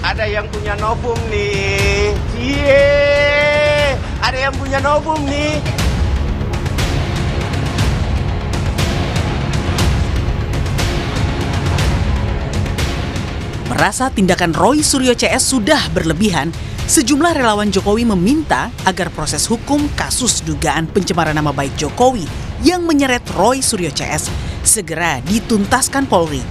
Ada yang punya novum nih. Cie, ada yang punya novum nih. Merasa tindakan Roy Suryo CS sudah berlebihan, sejumlah relawan Jokowi meminta agar proses hukum kasus dugaan pencemaran nama baik Jokowi yang menyeret Roy Suryo CS segera dituntaskan Polri.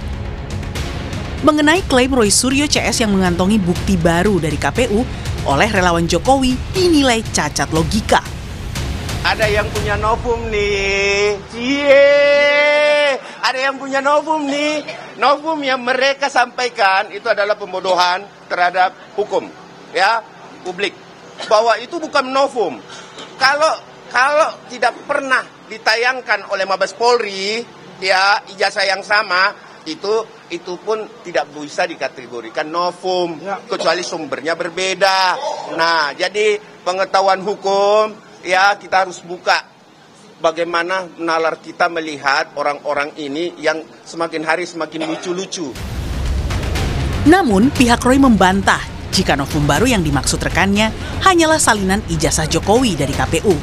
Mengenai klaim Roy Suryo CS yang mengantongi bukti baru dari KPU, oleh relawan Jokowi dinilai cacat logika. Ada yang punya novum nih. Cie, ada yang punya novum nih. Novum yang mereka sampaikan itu adalah pembodohan terhadap hukum, ya, publik. Bahwa itu bukan novum. Kalau tidak pernah ditayangkan oleh Mabes Polri, ya, ijazah yang sama, itu pun tidak bisa dikategorikan novum, kecuali sumbernya berbeda. Nah, jadi pengetahuan hukum, ya, kita harus buka bagaimana nalar kita melihat orang-orang ini yang semakin hari semakin lucu-lucu. Namun, pihak Roy membantah jika novum baru yang dimaksud rekannya hanyalah salinan ijazah Jokowi dari KPU.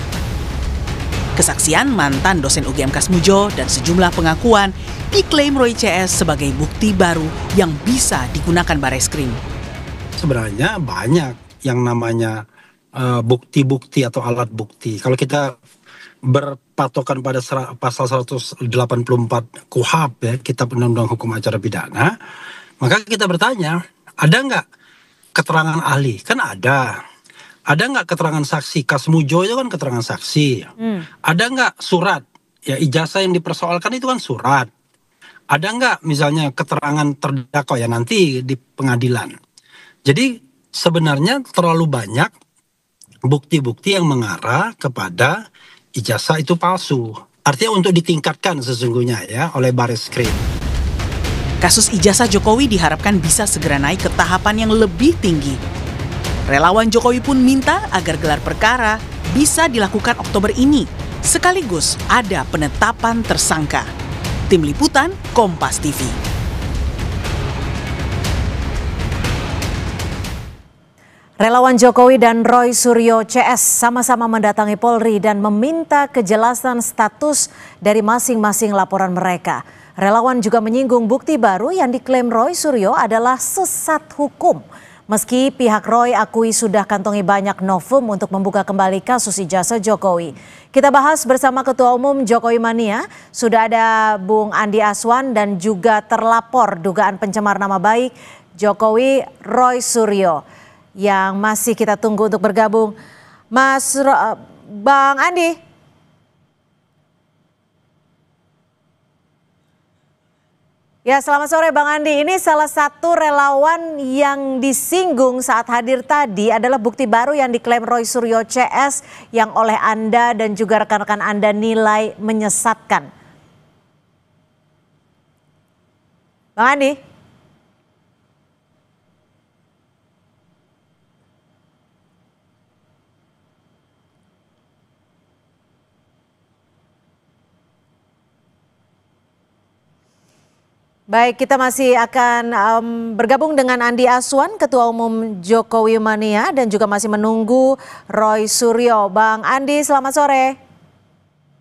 Kesaksian mantan dosen UGM Kasmujo dan sejumlah pengakuan diklaim Roy CS sebagai bukti baru yang bisa digunakan Bareskrim. Sebenarnya banyak yang namanya bukti-bukti atau alat bukti. Kalau kita berpatokan pada pasal 184 KUHP, ya, Kitab Undang-Undang Hukum Acara Pidana, maka kita bertanya, ada nggak keterangan ahli? Kan ada. Ada nggak keterangan saksi? Kasmujo itu kan keterangan saksi. Ada nggak surat? Ya, ijazah yang dipersoalkan itu kan surat. Ada nggak misalnya keterangan terdakwa, ya nanti di pengadilan. Jadi sebenarnya terlalu banyak bukti-bukti yang mengarah kepada ijazah itu palsu. Artinya untuk ditingkatkan sesungguhnya, ya, oleh Bareskrim. Kasus ijazah Jokowi diharapkan bisa segera naik ke tahapan yang lebih tinggi. Relawan Jokowi pun minta agar gelar perkara bisa dilakukan Oktober ini, sekaligus ada penetapan tersangka. Tim Liputan, Kompas TV. Relawan Jokowi dan Roy Suryo CS sama-sama mendatangi Polri dan meminta kejelasan status dari masing-masing laporan mereka. Relawan juga menyinggung bukti baru yang diklaim Roy Suryo adalah sesat hukum. Meski pihak Roy akui sudah kantongi banyak novum untuk membuka kembali kasus ijazah Jokowi. Kita bahas bersama Ketua Umum Jokowi Mania, sudah ada Bung Andi Aswan dan juga terlapor dugaan pencemar nama baik Jokowi Roy Suryo yang masih kita tunggu untuk bergabung. Bang Andi. Ya, selamat sore Bang Andi. Ini salah satu relawan yang disinggung saat hadir tadi adalah bukti baru yang diklaim Roy Suryo CS yang oleh Anda dan juga rekan-rekan Anda nilai menyesatkan. Bang Andi. Baik, kita masih akan bergabung dengan Andi Aswan, Ketua Umum Jokowi Mania, dan juga masih menunggu Roy Suryo. Bang Andi, selamat sore.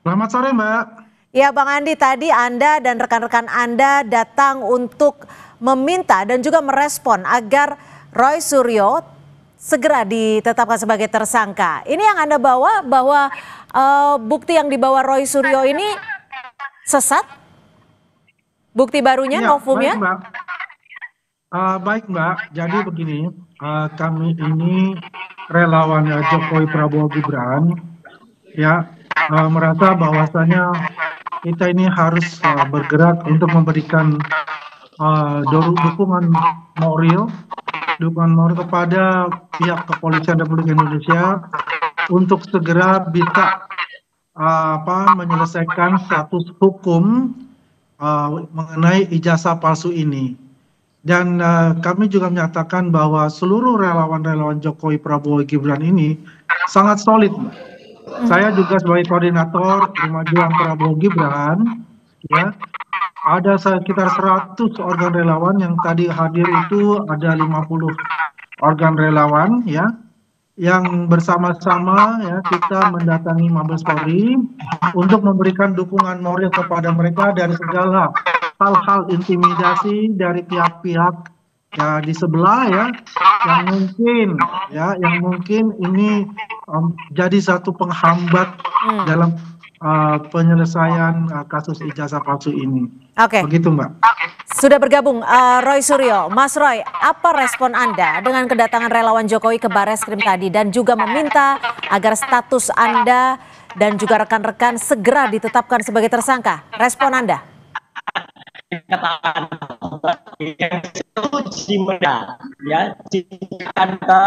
Selamat sore, Mbak. Ya, Bang Andi, tadi Anda dan rekan-rekan Anda datang untuk meminta dan juga merespon agar Roy Suryo segera ditetapkan sebagai tersangka. Ini yang Anda bawa bahwa bukti yang dibawa Roy Suryo ini sesat? Bukti barunya, Ya, novumnya? baik, Mbak. Baik, Mbak. Jadi begini, kami ini relawan Jokowi Prabowo Gibran, ya, merasa bahwasanya kita ini harus bergerak untuk memberikan dukungan moral kepada pihak kepolisian Republik Indonesia untuk segera bisa menyelesaikan status hukum mengenai ijazah palsu ini. Dan kami juga menyatakan bahwa seluruh relawan-relawan Jokowi Prabowo Gibran ini sangat solid. Saya juga sebagai koordinator Rumah Juang Prabowo Gibran, ya, ada sekitar 100 organ relawan yang tadi hadir itu ada 50 organ relawan ya yang bersama-sama ya kita mendatangi Mabes Polri untuk memberikan dukungan moral kepada mereka dari segala hal-hal intimidasi dari pihak-pihak ya di sebelah ya yang mungkin ini jadi satu penghambat dalam penyelesaian kasus ijazah palsu ini. Oke. Begitu Mbak. Sudah bergabung Roy Suryo. Mas Roy, apa respon Anda dengan kedatangan relawan Jokowi ke Barreskrim tadi dan juga meminta agar status Anda dan juga rekan-rekan segera ditetapkan sebagai tersangka? Respon Anda? Ya, jika Anda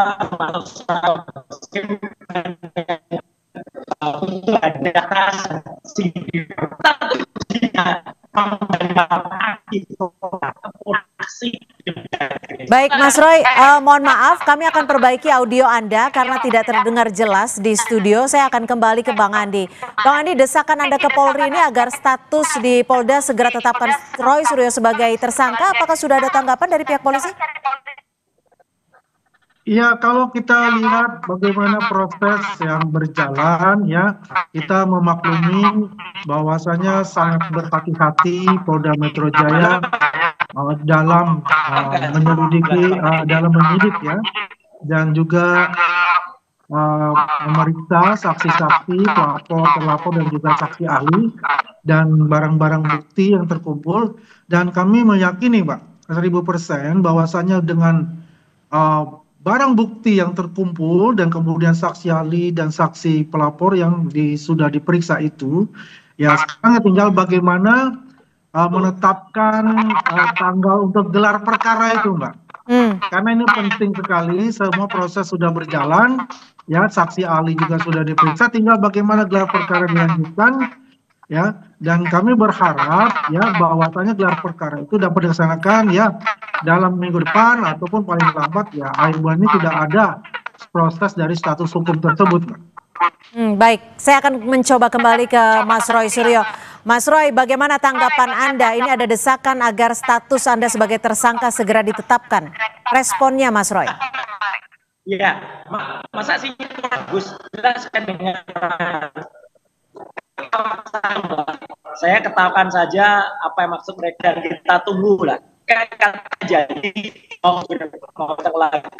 untuk ada Baik Mas Roy, mohon maaf kami akan perbaiki audio Anda karena tidak terdengar jelas di studio. Saya akan kembali ke Bang Andi. Bang Andi, desakan Anda ke Polri ini agar status di Polda segera tetapkan Roy Suryo sebagai tersangka, apakah sudah ada tanggapan dari pihak polisi? Ya, kalau kita lihat bagaimana proses yang berjalan ya, kita memaklumi bahwasanya sangat berhati-hati Polda Metro Jaya dalam dalam menyidik ya, dan juga memeriksa saksi-saksi, pelapor dan juga saksi ahli dan barang-barang bukti yang terkumpul. Dan kami meyakini Pak 1000% bahwasanya dengan barang bukti yang terkumpul dan kemudian saksi ahli dan saksi pelapor yang sudah diperiksa itu, ya sekarang tinggal bagaimana menetapkan tanggal untuk gelar perkara itu Mbak. Karena ini penting sekali, semua proses sudah berjalan, ya saksi ahli juga sudah diperiksa, tinggal bagaimana gelar perkara dilanjutkan, ya. Dan kami berharap ya bahwasanya gelar perkara itu dapat dilaksanakan ya dalam minggu depan ataupun paling lambat ya akhir bulan ini tidak ada proses dari status hukum tersebut. Baik, saya akan mencoba kembali ke Mas Roy Suryo. Mas Roy, bagaimana tanggapan Anda? Ini ada desakan agar status Anda sebagai tersangka segera ditetapkan. Responnya Mas Roy? Ya, masa sih bagus jelaskan dengan saya ketahukan saja apa yang maksud mereka, kita tunggu lah. Kan jadi mau lagi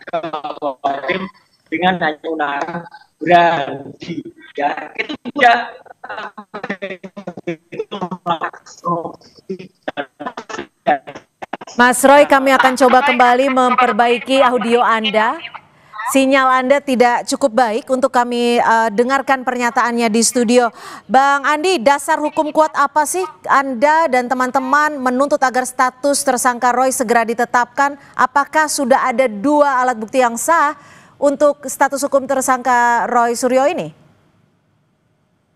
dengan hanya undangan berhenti ya itu ya. Mas Roy, kami akan coba kembali memperbaiki audio Anda. Sinyal Anda tidak cukup baik untuk kami dengarkan pernyataannya di studio. Bang Andi, dasar hukum kuat apa sih Anda dan teman-teman menuntut agar status tersangka Roy segera ditetapkan? Apakah sudah ada 2 alat bukti yang sah untuk status hukum tersangka Roy Suryo ini?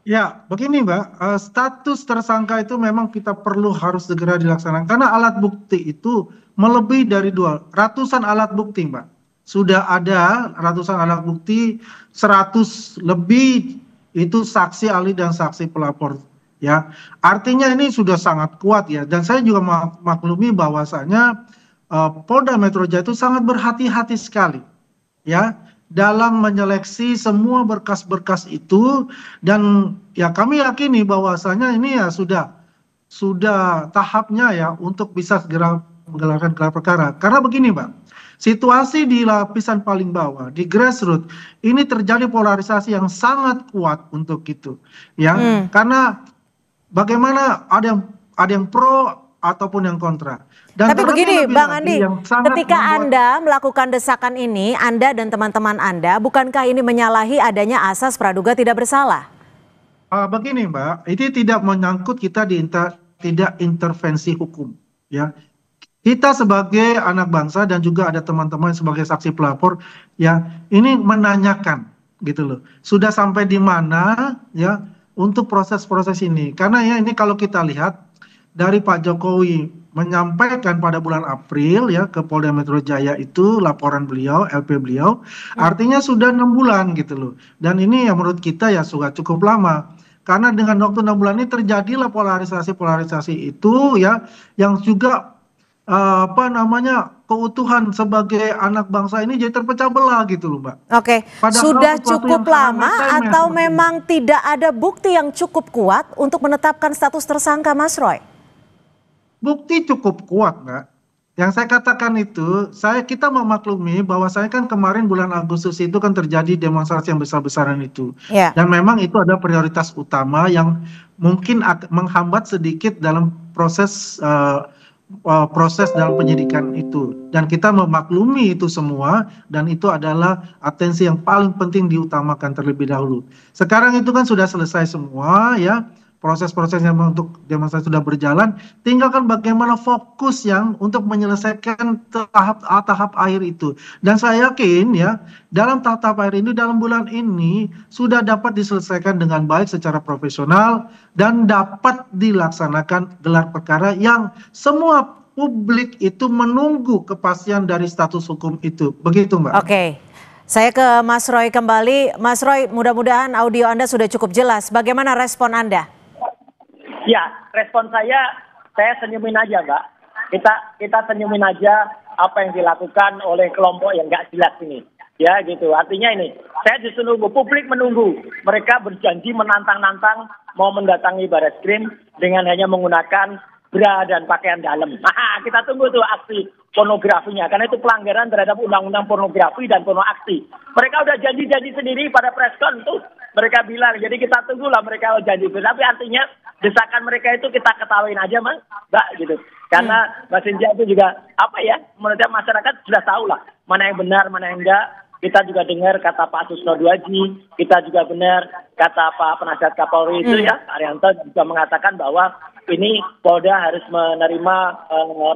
Ya, begini Mbak, status tersangka itu memang kita harus segera dilaksanakan karena alat bukti itu melebihi dari ratusan alat bukti Mbak. Sudah ada ratusan alat bukti, 100 lebih itu saksi ahli dan saksi pelapor ya. Artinya ini sudah sangat kuat ya, dan saya juga maklumi bahwasanya Polda Metro Jaya itu sangat berhati-hati sekali ya dalam menyeleksi semua berkas-berkas itu, dan ya kami yakini bahwasanya ini ya sudah tahapnya ya untuk bisa segera menggelarkan gelar perkara. Karena begini Mbak, situasi di lapisan paling bawah, di grassroots, ini terjadi polarisasi yang sangat kuat untuk itu, ya. Karena bagaimana ada yang pro ataupun yang kontra. Dan tapi begini, Bang Andi, ketika Anda melakukan desakan ini, Anda dan teman-teman Anda, bukankah ini menyalahi adanya asas praduga tidak bersalah? Begini Mbak, ini tidak menyangkut kita tidak intervensi hukum, ya. Kita sebagai anak bangsa dan juga ada teman-teman sebagai saksi pelapor ya ini menanyakan gitu loh. Sudah sampai di mana ya untuk proses-proses ini. Karena ya ini kalau kita lihat dari Pak Jokowi menyampaikan pada bulan April ya ke Polda Metro Jaya itu laporan beliau, LP beliau, artinya sudah 6 bulan gitu loh. Dan ini ya menurut kita ya sudah cukup lama. Karena dengan waktu 6 bulan ini terjadilah polarisasi itu ya yang juga keutuhan sebagai anak bangsa ini jadi terpecah belah gitu loh, Mbak. Oke, Padahal sudah sesuatu cukup yang sangat lama remeh atau seperti memang tidak ada bukti yang cukup kuat untuk menetapkan status tersangka, Mas Roy? Bukti cukup kuat, Mbak. Yang saya katakan itu, kita memaklumi bahwa saya kan kemarin bulan Agustus itu kan terjadi demonstrasi yang besar-besaran itu. Ya. Dan memang itu ada prioritas utama yang mungkin menghambat sedikit dalam proses dalam penyidikan itu. Dan kita memaklumi itu semua, dan itu adalah atensi yang paling penting diutamakan terlebih dahulu. Sekarang itu kan sudah selesai semua ya. Proses-prosesnya untuk demonstrasi sudah berjalan, tinggal kan bagaimana fokus yang untuk menyelesaikan tahap akhir itu. Dan saya yakin ya, dalam tahap akhir ini, dalam bulan ini, sudah dapat diselesaikan dengan baik secara profesional, dan dapat dilaksanakan gelar perkara yang semua publik itu menunggu kepastian dari status hukum itu. Begitu, Mbak. Oke. Saya ke Mas Roy kembali. Mas Roy, mudah-mudahan audio Anda sudah cukup jelas. Bagaimana respon Anda? Ya, respon saya senyumin aja, Mbak. Kita senyumin aja apa yang dilakukan oleh kelompok yang nggak jelas ini. Ya, gitu. Artinya ini, saya justru nunggu, publik menunggu. Mereka berjanji menantang-nantang mau mendatangi Barreskrim dengan hanya menggunakan bra dan pakaian dalam. Nah, kita tunggu tuh aksi pornografinya, karena itu pelanggaran terhadap undang-undang pornografi dan porno aksi. Mereka udah janji-janji sendiri pada preskon tuh. Mereka bilang, jadi kita tunggulah mereka janji. Tapi artinya desakan mereka itu kita ketawain aja, Mbak, gitu. Karena Mbak Cynthia itu juga, menurut saya masyarakat sudah tahu lah, mana yang benar, mana yang enggak. Kita juga dengar kata Pak Susno Duaji, kita juga benar kata Pak Penasihat Kapolri itu ya, Arianto juga mengatakan bahwa ini Polda harus menerima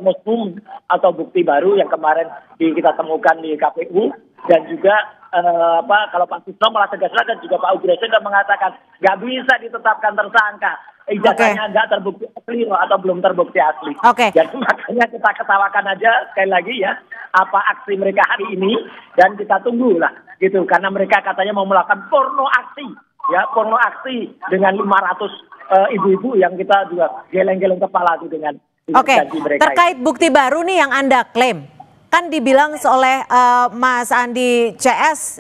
muslim atau bukti baru yang kemarin kita temukan di KPU, dan juga kalau Pak Susno malah tegas-tegas, dan juga Pak Ugreso sudah mengatakan nggak bisa ditetapkan tersangka, ijazahnya nggak terbukti asli atau belum terbukti asli. Jadi makanya kita ketawakan aja sekali lagi ya apa aksi mereka hari ini, dan kita tunggu lah gitu, karena mereka katanya mau melakukan porno aksi dengan 500 ibu-ibu yang kita juga geleng-geleng kepala tuh dengan janji mereka. Terkait bukti baru nih yang Anda klaim, kan dibilang oleh Mas Andi CS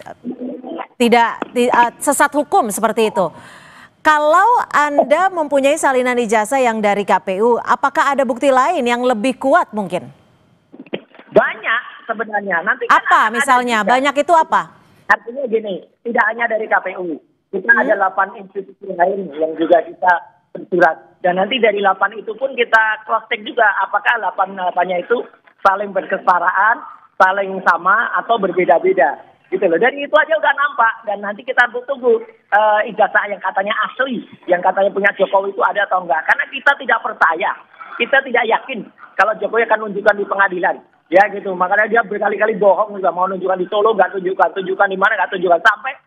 tidak sesat hukum seperti itu. Kalau Anda mempunyai salinan ijazah yang dari KPU, apakah ada bukti lain yang lebih kuat mungkin? Banyak sebenarnya. Nanti kan apa misalnya? Banyak itu apa? Artinya gini, tidak hanya dari KPU. Kita ada 8 institusi lain yang juga kita bersurat. Dan nanti dari 8 itu pun kita cross check juga apakah 8-8-nya itu saling berkesetaraan, saling sama atau berbeda-beda. Gitu loh. Dari itu aja udah nampak, dan nanti kita tunggu ijazah yang katanya asli, yang katanya punya Jokowi itu ada atau enggak. Karena kita tidak percaya, kita tidak yakin kalau Jokowi akan nunjukkan di pengadilan. Ya gitu, makanya dia berkali-kali bohong juga, mau nunjukkan di Solo, nggak tunjukkan di mana, nggak tunjukkan, sampai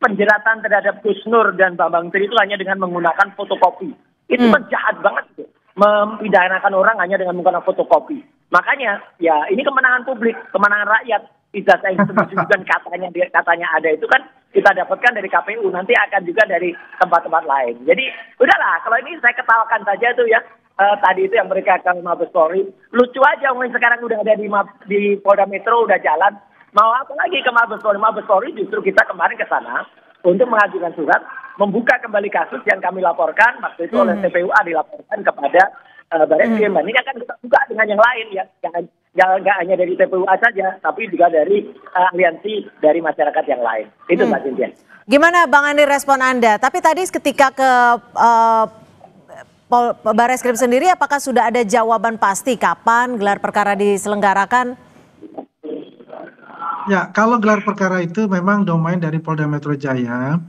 penjeratan terhadap Gus Nur dan Bambang Tri itu hanya dengan menggunakan fotokopi. Itu kan jahat banget gitu, mempidanakan orang hanya dengan menggunakan fotokopi. Makanya ya ini kemenangan publik, kemenangan rakyat. Ijazah yang disebutkan katanya ada itu kan kita dapatkan dari KPU, nanti akan juga dari tempat-tempat lain. Jadi udahlah, kalau ini saya ketawakan saja tuh ya. Tadi itu yang mereka akan Mabes Polri, lucu aja mungkin sekarang udah ada di Polda Metro, udah jalan, mau apa lagi ke Mabes Polri? Mabes Polri justru kita kemarin ke sana untuk mengajukan surat membuka kembali kasus yang kami laporkan waktu itu oleh TPUA, dilaporkan kepada Barreskrim. Ini akan kita buka dengan yang lain ya, nggak hanya dari TPUA saja, tapi juga dari aliansi dari masyarakat yang lain. Itu Mbak Cynthia. Gimana Bang Andi respon Anda? Tapi tadi ketika ke Barreskrim sendiri, apakah sudah ada jawaban pasti kapan gelar perkara diselenggarakan? Ya, kalau gelar perkara itu memang domain dari Polda Metro Jaya.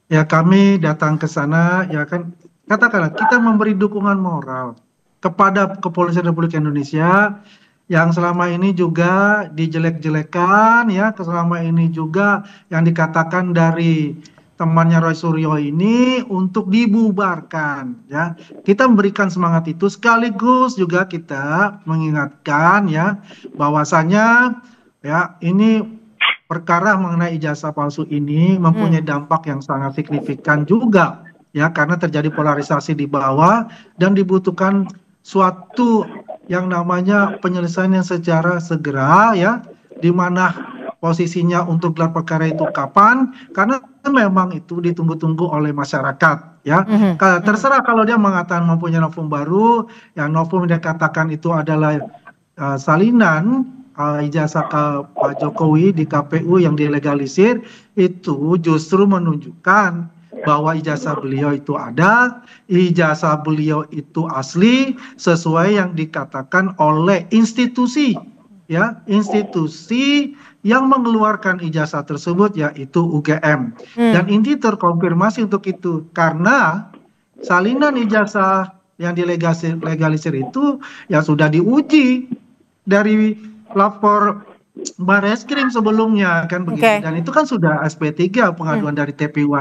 Ya, kami datang ke sana, ya kan, katakanlah kita memberi dukungan moral kepada Kepolisian Republik Indonesia yang selama ini juga dijelek-jelekan, ya, selama ini juga yang dikatakan dari temannya Roy Suryo ini untuk dibubarkan, ya. Kita memberikan semangat itu, sekaligus juga kita mengingatkan ya bahwasanya ya ini perkara mengenai ijazah palsu ini mempunyai dampak yang sangat signifikan juga ya, karena terjadi polarisasi di bawah dan dibutuhkan suatu yang namanya penyelesaian yang secara segera ya, di mana posisinya untuk gelar perkara itu kapan, karena memang itu ditunggu-tunggu oleh masyarakat ya. Terserah kalau dia mengatakan mempunyai novum baru, yang novum dia katakan itu adalah salinan ijazah ke Pak Jokowi di KPU yang dilegalisir, itu justru menunjukkan bahwa ijazah beliau itu ada, ijazah beliau itu asli sesuai yang dikatakan oleh institusi ya, institusi yang mengeluarkan ijazah tersebut yaitu UGM. Dan ini terkonfirmasi untuk itu karena salinan ijazah yang dilegalisir itu ya sudah diuji dari lapor Bareskrim sebelumnya kan begitu. Dan itu kan sudah SP3 pengaduan dari TPU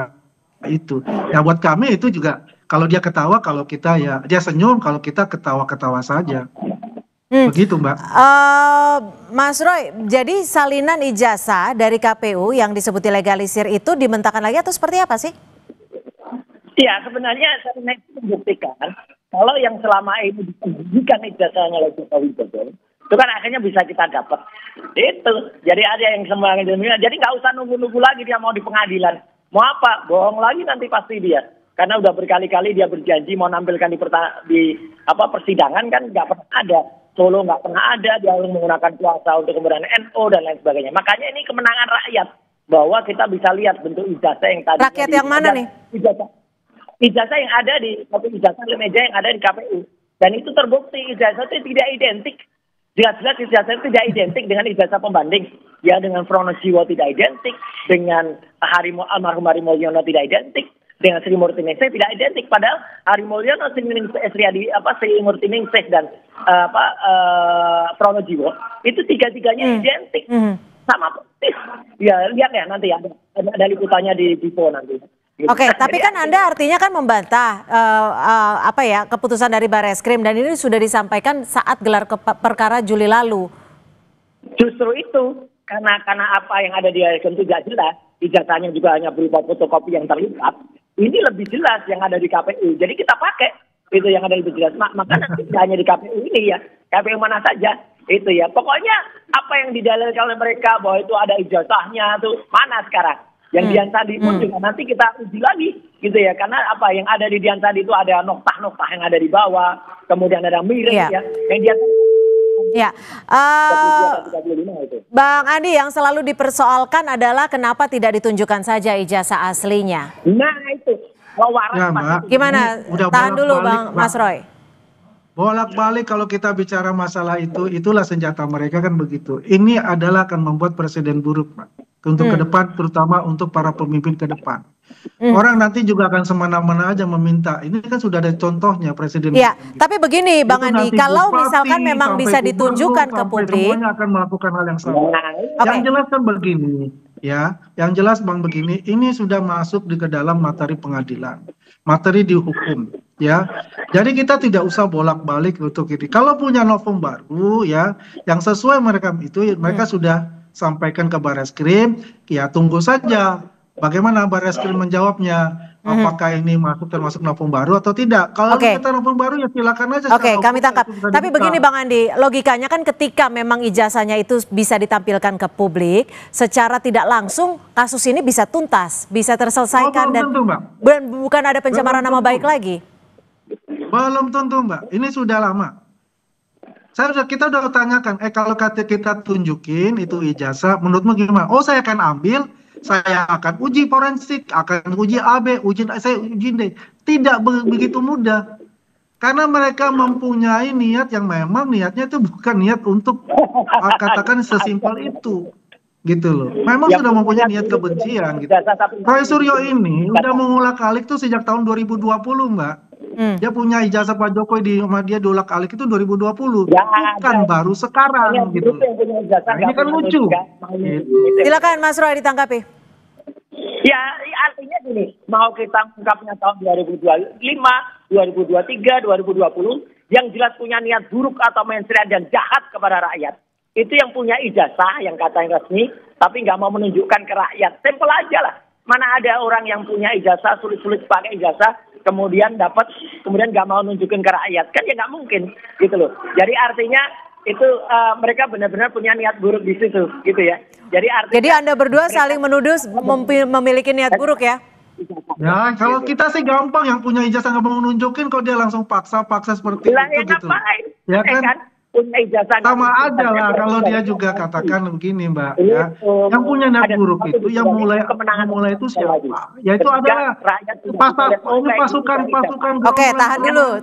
itu. Ya buat kami itu juga kalau dia ketawa, kalau kita ya dia senyum, kalau kita ketawa-ketawa saja. Begitu Mbak. Mas Roy, jadi salinan ijazah dari KPU yang disebut legalisir itu dimentahkan lagi atau seperti apa sih? Iya, sebenarnya salinan itu membuktikan kalau yang selama ini disembunyikan ijazahnya oleh Jokowi itu kan akhirnya bisa kita dapat. Itu. Jadi ada yang sembunyi. Jadi nggak usah nunggu-nunggu lagi dia mau di pengadilan. Mau apa? Bohong lagi nanti pasti dia. Karena udah berkali-kali dia berjanji mau nampilkan di persidangan kan nggak pernah ada. Solo nggak pernah ada, dia menggunakan kuasa untuk kemudian NO dan lain sebagainya. Makanya ini kemenangan rakyat bahwa kita bisa lihat bentuk ijazah yang tadi. Rakyat yang mana nih? Ijazah yang ada di ijazah meja yang ada di KPU. Dan itu terbukti ijazah itu tidak identik. Jelas-jelas ijazah itu tidak identik dengan ijazah pembanding. Ya dengan Pronojiwo tidak identik, dengan almarhum Hari Mulyono tidak identik, dengan Sri Murtiningsih tidak identik. Padahal Hari Mulyono, Sri Murtiningsih dan Pronojiwo itu tiga-tiganya identik, sama persis. Ya lihat ya nanti ada liputannya di Dipo nanti. Oke, tapi kan Anda artinya kan membantah keputusan dari Bareskrim dan ini sudah disampaikan saat gelar perkara Juli lalu. Justru itu karena apa yang ada di Bareskrim itu tidak jelas, ijazahnya juga hanya berupa fotokopi yang terlipat. Ini lebih jelas yang ada di KPU. Jadi kita pakai itu yang ada lebih jelas. Maka nanti tidak hanya di KPU ini ya, KPU mana saja itu ya. Pokoknya apa yang didalilkan oleh mereka bahwa itu ada ijazahnya tuh mana sekarang? Yang Dian Sadi pun juga nanti kita uji lagi gitu ya, karena apa yang ada di Dian Sadi itu ada noktah-noktah yang ada di bawah, kemudian ada miring ya. Yang Dian Bang Andi, yang selalu dipersoalkan adalah kenapa tidak ditunjukkan saja ijazah aslinya. Nah itu waras gimana? Tahan dulu Bang Mas Roy. Bolak-balik kalau kita bicara masalah itu, itulah senjata mereka kan begitu. Ini adalah akan membuat presiden buruk, Pak. Untuk ke depan, terutama untuk para pemimpin ke depan. Orang nanti juga akan semena-mena aja meminta. Ini kan sudah ada contohnya presiden. Ya, tapi begini Bang Andi, kalau misalkan memang bisa ditunjukkan ke publik, semuanya akan melakukan hal yang sama. Yang jelas kan begini, ya, yang jelas Bang begini, ini sudah masuk ke dalam materi pengadilan, materi dihukum, ya. Jadi kita tidak usah bolak-balik untuk ini. Kalau punya novum baru, ya, yang sesuai mereka itu, mereka sudah sampaikan ke Bareskrim, ya tunggu saja bagaimana Bareskrim menjawabnya, apakah ini termasuk novum baru atau tidak. Kalau kita novum baru ya silakan aja. Oke, kami tangkap. Tapi begini Bang Andi, logikanya kan ketika memang ijazahnya itu bisa ditampilkan ke publik, secara tidak langsung kasus ini bisa tuntas, bisa terselesaikan dan bukan ada pencemaran nama baik lagi. Belum tentu Mbak, ini sudah lama. Kita udah tanyakan, kalau kita tunjukin itu ijazah, menurutmu gimana? Oh saya akan ambil, saya akan uji forensik, akan uji AB, saya uji D. Tidak begitu mudah. Karena mereka mempunyai niat yang memang niatnya itu bukan niat untuk katakan sesimpel itu. Gitu loh. Memang sudah mempunyai niat kebencian. Gitu. Roy Suryo ini udah mengulak-alik tuh sejak tahun 2020 Mbak. Dia punya ijazah Pak Jokowi di dia diulak-alik itu 2020, bukan baru sekarang gitu. Ini kan lucu. Silakan Mas Roy ditanggapi. Ya artinya gini, mau kita ungkapnya tahun 2025, 2023, 2020, yang jelas punya niat buruk atau mensreah dan jahat kepada rakyat. Itu yang punya ijazah, yang katanya resmi, tapi nggak mau menunjukkan ke rakyat. Simpel aja lah. Mana ada orang yang punya ijazah, sulit-sulit pakai ijazah, kemudian nggak mau nunjukin ke rakyat. Kan ya nggak mungkin, gitu loh. Jadi artinya itu mereka benar-benar punya niat buruk di situ, gitu ya. Jadi Anda berdua saling menuduh memiliki niat buruk ya? Ya, kalau kita sih gampang, yang punya ijazah nggak mau nunjukin, kok dia langsung paksa seperti itu gitu. Ya kan? Punya ijazah sama aja lah kalau dia juga katakan begini, Mbak, ya. Yang punya niat buruk itu yang mulai itu siapa? Ya itu adalah pasukan. Oke,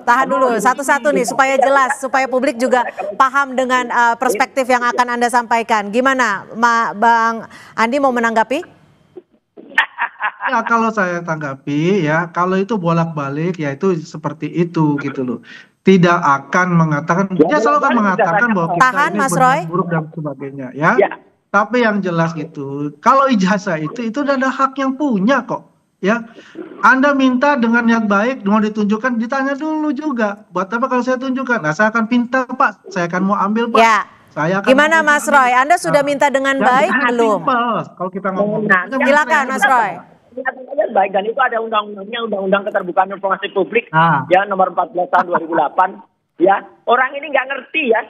tahan dulu. Satu-satu nih supaya jelas, supaya publik juga paham dengan perspektif yang akan Anda sampaikan. Gimana, Bang Andi mau menanggapi? Ya kalau saya tanggapi ya, kalau itu bolak-balik ya itu seperti itu gitu loh. Tidak akan mengatakan, dia selalu kan mengatakan bahwa kita ini berniat buruk dan sebagainya ya. Tapi yang jelas itu, kalau ijazah itu ada hak yang punya kok. Ya, Anda minta dengan niat baik, mau ditunjukkan, ditanya dulu juga. Buat apa kalau saya tunjukkan? Nah, saya akan pinta Pak, saya akan mau ambil Pak. Ya. Gimana Mas Roy? Anda sudah minta dengan baik belum? Kalau kita ngomong. Silakan Mas Roy. Baik, dan itu ada undang-undang keterbukaan informasi publik ya nomor 14 tahun 2008 ya. Orang ini nggak ngerti ya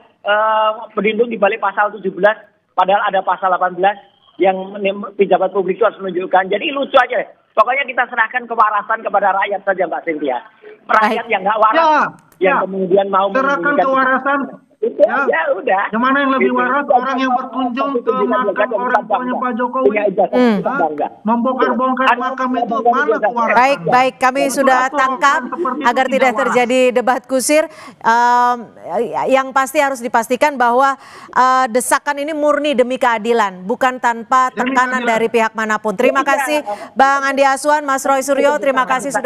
berlindung di balik pasal 17 padahal ada pasal 18 yang pejabat publik itu harus menunjukkan. Jadi lucu aja. Pokoknya kita serahkan kewarasan kepada rakyat saja, Mbak Cynthia. Rakyat yang nggak waras yang kemudian mau serahkan kewarasan. Ya udah. Yang mana yang lebih waras, orang yang berkunjung ke makam orang tuanya Pak Jokowi, membongkar-bongkar makam itu, mana kewarasan? Baik, kami sudah tangkap agar tidak terjadi debat kusir. Yang pasti harus dipastikan bahwa desakan ini murni demi keadilan, bukan tanpa tekanan dari pihak manapun. Terima kasih Bang Andi Aswan, Mas Roy Suryo, terima kasih sudah